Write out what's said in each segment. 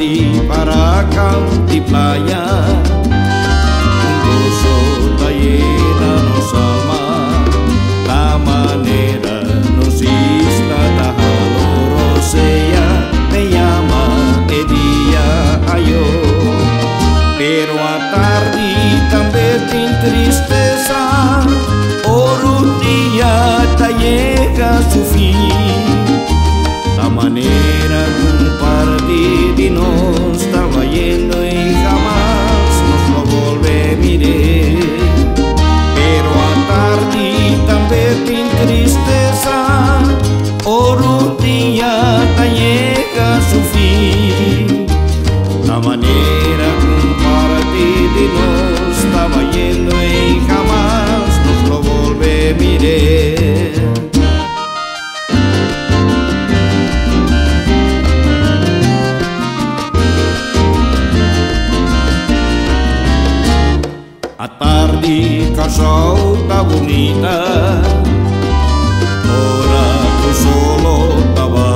tarde para campo y playa, un gozo ta llena nos alma, la manera nos isla ta jalorosa, me llama el día ayo, pero a tarde también te tristeza, un día ta llega a su fin. La manera compartir nos estaba yendo y jamás nos lo volve a mirar. Pero a tarde también te tristeza, un día te llega a su fin. La manera compartir nos estaba yendo y jamás nos lo volve a mirar. A tarde casal tá bonita, ora tu solo tava,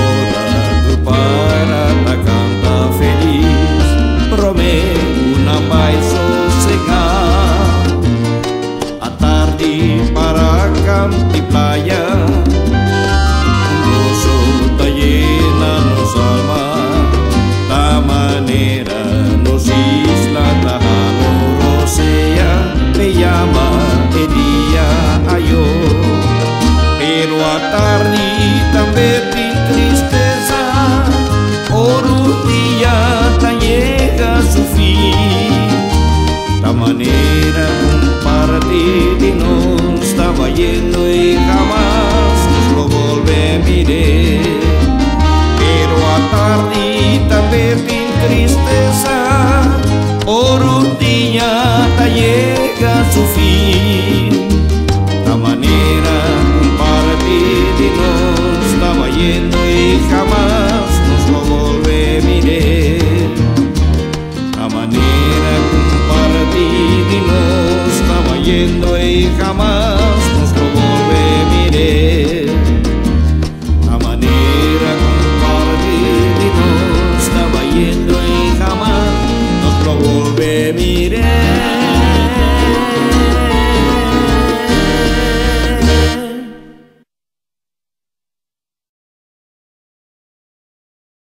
ora tu para ta canta feliz, prometo una paz sossegar. A tarde para campo e playa, un gozo ta llena nos alma, la manera nos isla ta jalorosa, me llama el día ayo, pero a tarde también te tristeza, un día ta llega a su fin. La manera compartir nos estaba yendo y jamás nos lo volve a mirar. Pero a tarde también te tristeza, un día ta llega a su fin. La manera compartir nos estaba yendo y jamás